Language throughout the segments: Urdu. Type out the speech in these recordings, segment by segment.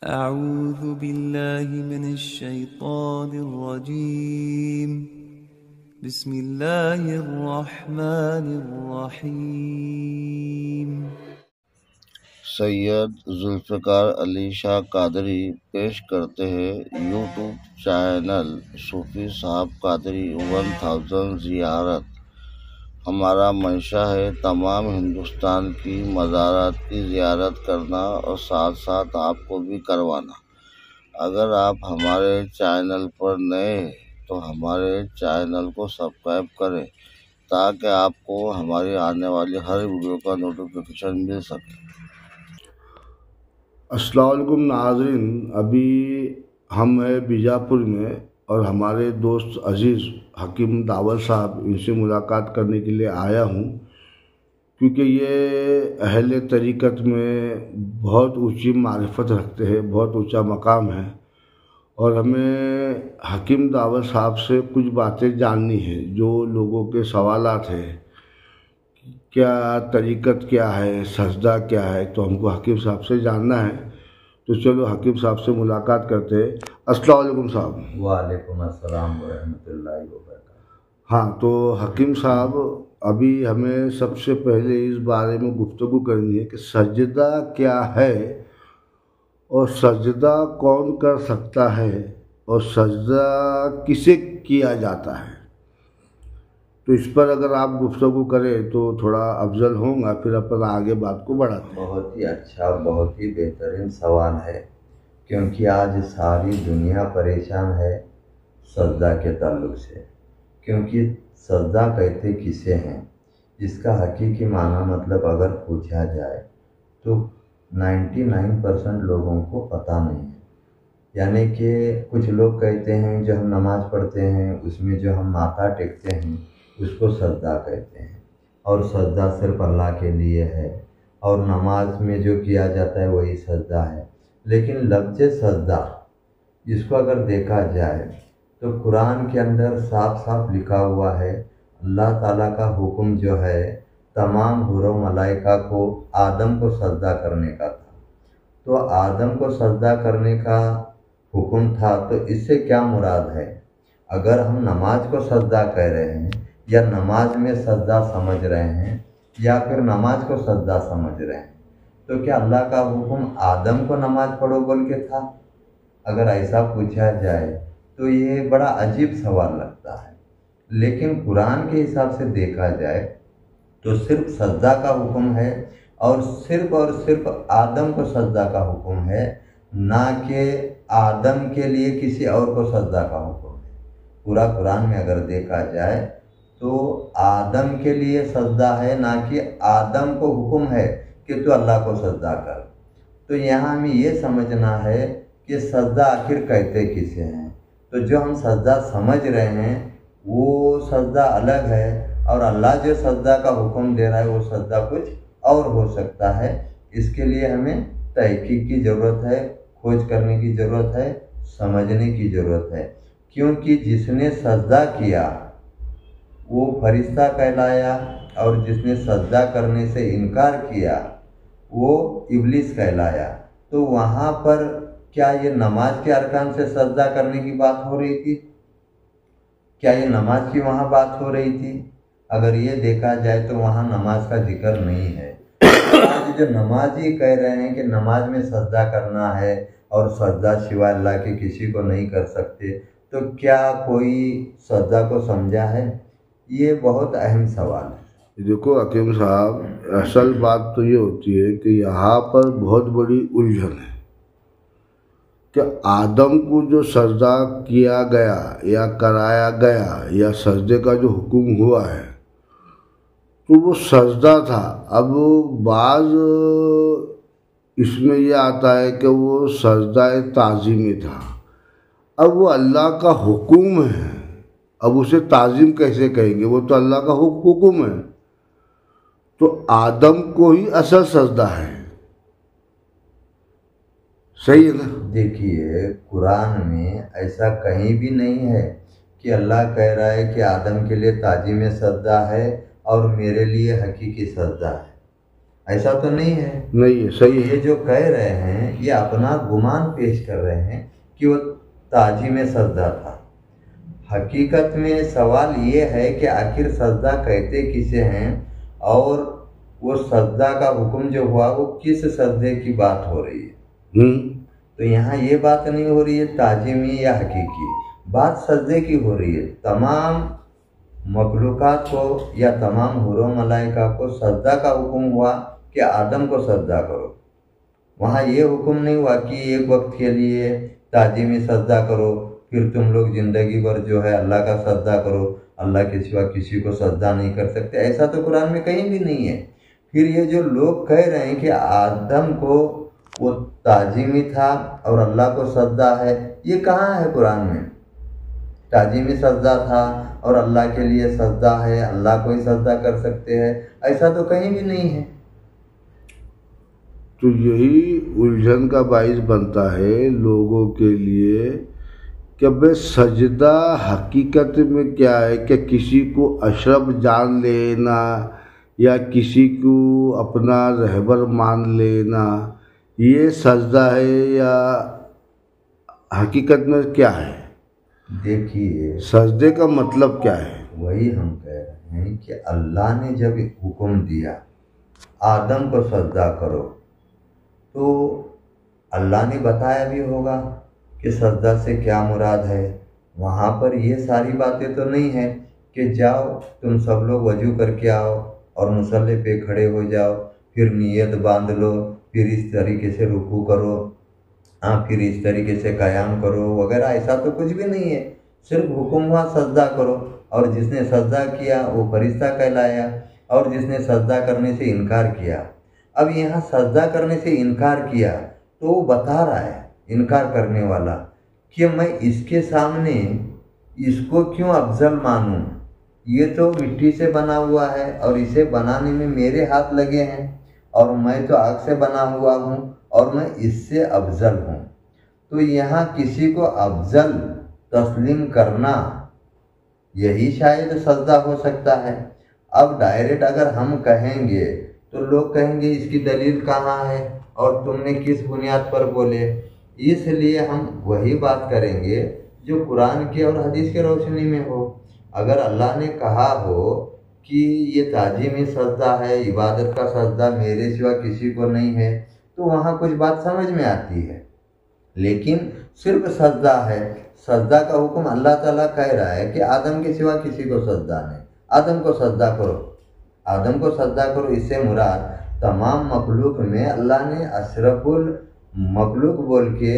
أعوذ بالله من الشيطان الرجيم بسم الله الرحمن الرحيم۔ سید ذوالفقار علی شاہ قادری پیش کرتے ہیں یوٹیوب چینل صوفی صاحب قادری 1000 زیارت۔ ہمارا منشا ہے تمام ہندوستان کی مزارات کی زیارت کرنا اور ساتھ ساتھ آپ کو بھی کروانا۔ اگر آپ ہمارے چینل پر نئے ہیں تو ہمارے چینل کو سبسکرائب کریں تاکہ آپ کو ہماری آنے والی ہر ویڈیو کا نوٹیفیکیشن مل سکے۔ السلام علیکم ناظرین، ابھی ہم ہیں بیجاپور میں اور ہمارے دوست عزیز حکیم داول صاحب، ان سے ملاقات کرنے کے لیے آیا ہوں کیونکہ یہ اہل طریقت میں بہت اونچی معرفت رکھتے ہیں، بہت اونچا مقام ہے، اور ہمیں حکیم داول صاحب سے کچھ باتیں جاننی ہیں جو لوگوں کے سوالات ہیں، کیا طریقت کیا ہے، سجدہ کیا ہے، تو ہم کو حکیم صاحب سے جاننا ہے۔ تو چلو حکیم صاحب سے ملاقات کرتے ہیں۔ السلام علیکم صاحب۔ وعلیکم السلام ورحمۃ اللہ وبرکاتہ۔ ہاں، تو حکیم صاحب ابھی ہمیں سب سے پہلے اس بارے میں گفتگو کرنی ہے کہ سجدہ کیا ہے اور سجدہ کون کر سکتا ہے اور سجدہ کسے کیا جاتا ہے، تو اس پر اگر آپ گفتگو کریں تو تھوڑا افضل ہوں گا، پھر اپن آگے بات کو بڑھاتے ہیں۔ بہت ہی اچھا، بہت ہی بہترین سوال ہے، کیونکہ آج ساری دنیا پریشان ہے سجدہ کے تعلق سے، کیونکہ سجدہ کہتے کسے ہیں، جس کا حقیقی معنی مطلب اگر پوچھا جائے تو 99% لوگوں کو پتہ نہیں ہے۔ یعنی کہ کچھ لوگ کہتے ہیں جو ہم نماز پڑھتے ہیں اس میں جو ہم ماتھا ٹیکتے ہیں اس کو سجدہ کہتے ہیں، اور سجدہ صرف اللہ کے لیے ہے، اور نماز میں جو کیا جاتا ہے وہی سجدہ ہے۔ لیکن لفظ سجدہ جس کو اگر دیکھا جائے تو قرآن کے اندر صاف صاف لکھا ہوا ہے، اللہ تعالیٰ کا حکم جو ہے تمام حور و ملائکہ کو آدم کو سجدہ کرنے کا تھا، تو آدم کو سجدہ کرنے کا حکم تھا، تو اس سے کیا مراد ہے؟ اگر ہم نماز کو سجدہ کہہ رہے ہیں یا نماز میں سجدہ سمجھ رہے ہیں یا پھر نماز کو سجدہ سمجھ رہے ہیں، تو کیا اللہ کا حکم آدم کو نماز پڑھو بول کے تھا؟ اگر ایسا پوچھا جائے تو یہ بڑا عجیب سوال لگتا ہے، لیکن قرآن کے حساب سے دیکھا جائے تو صرف سجدہ کا حکم ہے، اور صرف آدم کو سجدہ کا حکم ہے، نہ کہ آدم کے لیے کسی اور کو سجدہ کا حکم ہے۔ پورا قرآن میں اگر دیکھا جائے تو آدم کے لیے سجدہ ہے، نہ کہ آدم کو حکم ہے کہ تو اللہ کو سجدہ کر۔ تو یہاں ہمیں یہ سمجھنا ہے کہ سجدہ آخر کہتے کسے ہیں، تو جو ہم سجدہ سمجھ رہے ہیں وہ سجدہ الگ ہے، اور اللہ جو سجدہ کا حکم دے رہا ہے وہ سجدہ کچھ اور ہو سکتا ہے۔ اس کے لیے ہمیں تحقیق کی ضرورت ہے، کھوج کرنے کی ضرورت ہے، سمجھنے کی ضرورت ہے، کیونکہ جس نے سجدہ کیا وہ فرشتہ کہلایا، اور جس نے سجدہ کرنے سے انکار کیا وہ ابلیس کہلایا۔ تو وہاں پر کیا یہ نماز کے ارکان سے سجدہ کرنے کی بات ہو رہی تھی؟ کیا یہ نماز کی وہاں بات ہو رہی تھی؟ اگر یہ دیکھا جائے تو وہاں نماز کا ذکر نہیں ہے۔ آج جو نمازی کہہ رہے ہیں کہ نماز میں سجدہ کرنا ہے اور سجدہ سوائے اللہ کے کسی کو نہیں کر سکتے، تو کیا کوئی سجدہ کو سمجھا ہے؟ یہ بہت اہم سوال ہے۔ دیکھو حکیم صاحب، اصل بات تو یہ ہوتی ہے کہ یہاں پر بہت بڑی الجھن ہے کہ آدم کو جو سجدہ کیا گیا یا کرایا گیا یا سجدے کا جو حکم ہوا ہے تو وہ سجدہ تھا۔ اب بعض اس میں یہ آتا ہے کہ وہ سجدہ تعظیمی تھا، اب وہ اللہ کا حکم ہے، اب اسے تعظیم کیسے کہیں گے، وہ تو اللہ کا حکم ہے، تو آدم کو ہی اصل سجدہ ہے۔ صحیح ہے نا؟ دیکھیے قرآن میں ایسا کہیں بھی نہیں ہے کہ اللہ کہہ رہا ہے کہ آدم کے لیے تعظیم سجدہ ہے اور میرے لیے حقیقی سجدہ ہے۔ ایسا تو نہیں ہے. نہیں ہے، صحیح ہے. یہ جو کہہ رہے ہیں یہ اپنا گمان پیش کر رہے ہیں کہ وہ تعظیم سجدہ تھا. حقیقت میں سوال یہ ہے کہ آخر سجدہ کہتے کسے ہیں، اور وہ سجدہ کا حکم جو ہوا وہ کس سجدے کی بات ہو رہی ہے. تو یہاں یہ بات نہیں ہو رہی ہے تعظیمی یا حقیقی، بات سجدے کی ہو رہی ہے. تمام مخلوقات کو یا تمام حور و ملائکہ کو سجدہ کا حکم ہوا کہ آدم کو سجدہ کرو. وہاں یہ حکم نہیں ہوا کہ ایک وقت کے لیے تعظیمی سجدہ کرو پھر تم لوگ زندگی بھر جو ہے اللہ کا سجدہ کرو، اللہ کے سوا کسی کو سجدہ نہیں کر سکتے. ایسا تو قرآن میں کہیں بھی نہیں ہے. پھر یہ جو لوگ کہہ رہے ہیں کہ آدم کو وہ تعظیمی تھا اور اللہ کو سجدہ ہے، یہ کہاں ہے قرآن میں؟ تعظیمی سجدہ تھا اور اللہ کے لیے سجدہ ہے، اللہ کو ہی سجدہ کر سکتے ہیں، ایسا تو کہیں بھی نہیں ہے. تو یہی الجھن کا باعث بنتا ہے لوگوں کے لیے کہ بھئی سجدہ حقیقت میں کیا ہے، کہ کسی کو اشرف جان لینا یا کسی کو اپنا رہبر مان لینا یہ سجدہ ہے، یا حقیقت میں کیا ہے؟ دیکھیے سجدے کا مطلب کیا ہے؟ وہی ہم کہہ رہے ہیں کہ اللہ نے جب حکم دیا آدم کو سجدہ کرو تو اللہ نے بتایا بھی ہوگا کہ سجدہ سے کیا مراد ہے. وہاں پر یہ ساری باتیں تو نہیں ہیں کہ جاؤ تم سب لوگ وضو کر کے آؤ اور مصلی پہ کھڑے ہو جاؤ، پھر نیت باندھ لو، پھر اس طریقے سے رکوع کرو، پھر اس طریقے سے قیام کرو وغیرہ. ایسا تو کچھ بھی نہیں ہے. صرف حکم ہوا سجدہ کرو، اور جس نے سجدہ کیا وہ فرشتہ کہلایا، اور جس نے سجدہ کرنے سے انکار کیا. اب یہاں سجدہ کرنے سے انکار کیا تو وہ بتا رہا ہے انکار کرنے والا کہ میں اس کے سامنے اس کو کیوں افضل مانوں، یہ تو مٹی سے بنا ہوا ہے اور اسے بنانے میں میرے ہاتھ لگے ہیں، اور میں تو آگ سے بنا ہوا ہوں اور میں اس سے افضل ہوں. تو یہاں کسی کو افضل تسلیم کرنا یہی شاید سجدہ ہو سکتا ہے. اب ڈائریکٹ اگر ہم کہیں گے تو لوگ کہیں گے اس کی دلیل کہاں ہے اور تم نے کس بنیاد پر بولے. اس لیے ہم وہی بات کریں گے جو قرآن کی اور حدیث کی روشنی میں ہو. اگر اللہ نے کہا ہو کہ یہ تعظیمی سجدہ ہے، عبادت کا سجدہ میرے سوا کسی کو نہیں ہے، تو وہاں کچھ بات سمجھ میں آتی ہے. لیکن صرف سجدہ ہے، سجدہ کا حکم اللہ تعالیٰ کہہ رہا ہے کہ آدم کے سوا کسی کو سجدہ نہیں، آدم کو سجدہ کرو، آدم کو سجدہ کرو. اس سے مراد تمام مخلوق میں اللہ نے اشرف المخلوق بول کے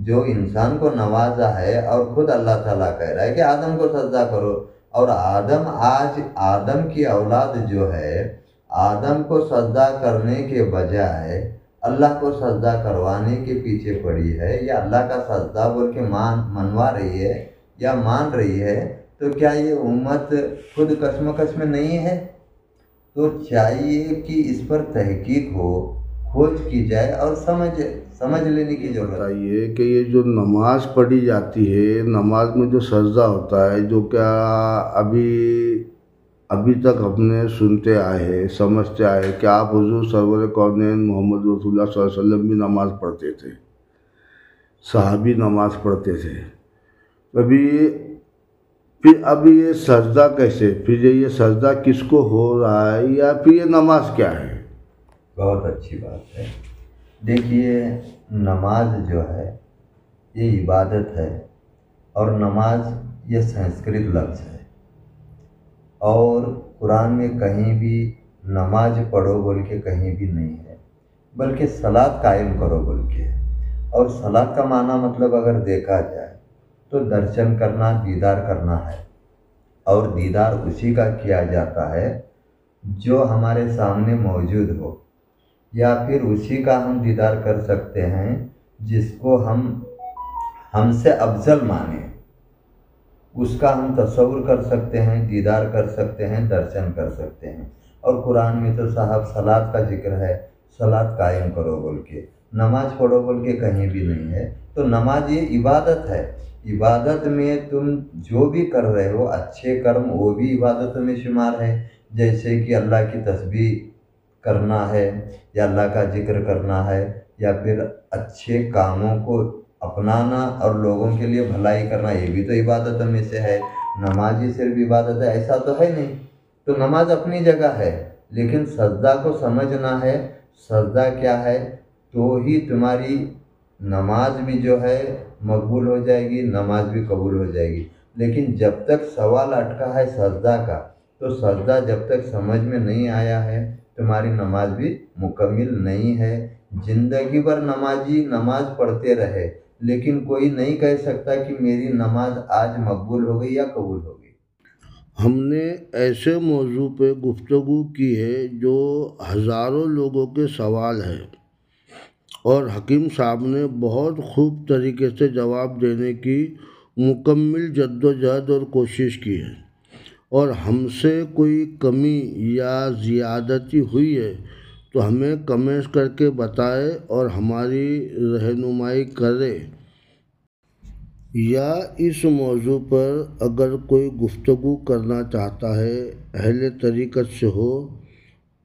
جو انسان کو نوازا ہے، اور خود اللہ تعالیٰ کہہ رہا ہے کہ آدم کو سجدہ کرو. اور آدم کی اولاد جو ہے آدم کو سجدہ کرنے کے بجائے اللہ کو سجدہ کروانے کے پیچھے پڑی ہے، یا اللہ کا سجدہ بول کے منوا رہی ہے یا مان رہی ہے، تو کیا یہ امت خود کشمکش میں نہیں ہے؟ تو چاہیے کہ اس پر تحقیق ہو، کھوج کی جائے اور سمجھ لینے کی ضرورت ہے. یہ کہ یہ جو نماز پڑھی جاتی ہے، نماز میں جو سجدہ ہوتا ہے، جو کیا ابھی تک ہم نے سنتے آئے ہیں، سمجھتے آئے کہ آپ حضور سرور کونین محمد رسول اللہ صلی اللہ علیہ وسلم بھی نماز پڑھتے تھے، صحابی نماز پڑھتے تھے. پھر ابھی یہ سجدہ کیسے، پھر یہ سجدہ کس کو ہو رہا ہے، یا پھر یہ نماز کیا ہے؟ بہت اچھی بات ہے. دیکھیے نماز جو ہے یہ عبادت ہے، اور نماز یہ سنسکرت لفظ ہے، اور قرآن میں کہیں بھی نماز پڑھو بول کے کہیں بھی نہیں ہے، بلکہ صلاۃ قائم کرو بول کے ہے. اور صلاۃ کا معنی مطلب اگر دیکھا جائے تو درشن کرنا، دیدار کرنا ہے. اور دیدار اسی کا کیا جاتا ہے جو ہمارے سامنے موجود ہو، یا پھر اسی کا ہم دیدار کر سکتے ہیں جس کو ہم سے افضل مانیں، اس کا ہم تصور کر سکتے ہیں، دیدار کر سکتے ہیں، درشن کر سکتے ہیں. اور قرآن میں تو صاحب صلاۃ کا ذکر ہے، صلاۃ قائم کرو بول کے، نماز پڑھو بول کے کہیں بھی نہیں ہے. تو نماز یہ عبادت ہے. عبادت میں تم جو بھی کر رہے ہو اچھے کرم وہ بھی عبادت میں شمار ہے، جیسے کہ اللہ کی تسبیح کرنا ہے یا اللہ کا ذکر کرنا ہے یا پھر اچھے کاموں کو اپنانا اور لوگوں کے لیے بھلائی کرنا، یہ بھی تو عبادتوں میں سے ہے۔ نماز ہی صرف عبادت ہے ایسا تو ہے نہیں۔ تو نماز اپنی جگہ ہے، لیکن سجدہ کو سمجھنا ہے، سجدہ کیا ہے، تو ہی تمہاری نماز بھی جو ہے مقبول ہو جائے گی، نماز بھی قبول ہو جائے گی۔ لیکن جب تک سوال اٹکا ہے سجدہ کا، تو سجدہ جب تک سمجھ میں نہیں آیا ہے تمہاری نماز بھی مکمل نہیں ہے۔ زندگی بھر نمازی نماز پڑھتے رہے، لیکن کوئی نہیں کہہ سکتا کہ میری نماز آج مقبول ہو گئی یا قبول ہو گئی۔ ہم نے ایسے موضوع پہ گفتگو کی ہے جو ہزاروں لوگوں کے سوال ہے، اور حکیم صاحب نے بہت خوب طریقے سے جواب دینے کی مکمل جدوجہد اور کوشش کی ہے، اور ہم سے کوئی کمی یا زیادتی ہوئی ہے تو ہمیں کمنٹس کر کے بتائے اور ہماری رہنمائی کرے، یا اس موضوع پر اگر کوئی گفتگو کرنا چاہتا ہے اہل طریقت سے ہو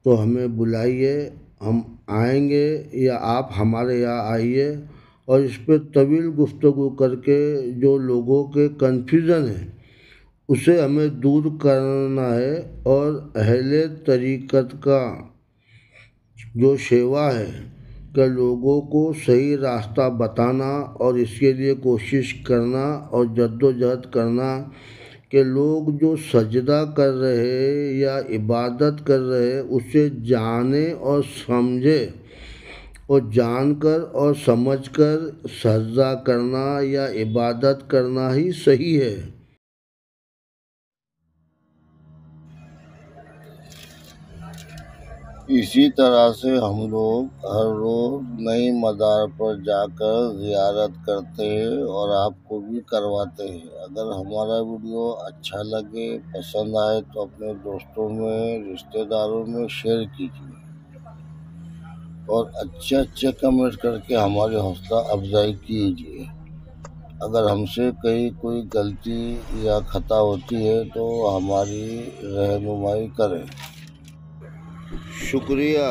تو ہمیں بلائیے، ہم آئیں گے یا آپ ہمارے یہاں آئیے، اور اس پہ طویل گفتگو کر کے جو لوگوں کے کنفیوژن ہے اسے ہمیں دور کرنا ہے، اور اہل طریقت کا جو شیوا ہے کہ لوگوں کو صحیح راستہ بتانا اور اس کے لیے کوشش کرنا اور جدوجہد کرنا کہ لوگ جو سجدہ کر رہے یا عبادت کر رہے اسے جانے اور سمجھے، اور جان کر اور سمجھ کر سجدہ کرنا یا عبادت کرنا ہی صحیح ہے۔ اسی طرح سے ہم لوگ ہر روز نئی مزار پر جا کر زیارت کرتے ہیں اور آپ کو بھی کرواتے ہیں۔ اگر ہمارا ویڈیو اچھا لگے، پسند آئے تو اپنے دوستوں میں، رشتہ داروں میں شیئر کیجیے، اور اچھے کمنٹ کر کے ہماری حوصلہ افزائی کیجیے۔ اگر ہم سے کہیں کوئی غلطی یا خطا ہوتی ہے تو ہماری رہنمائی کریں۔ شکریہ۔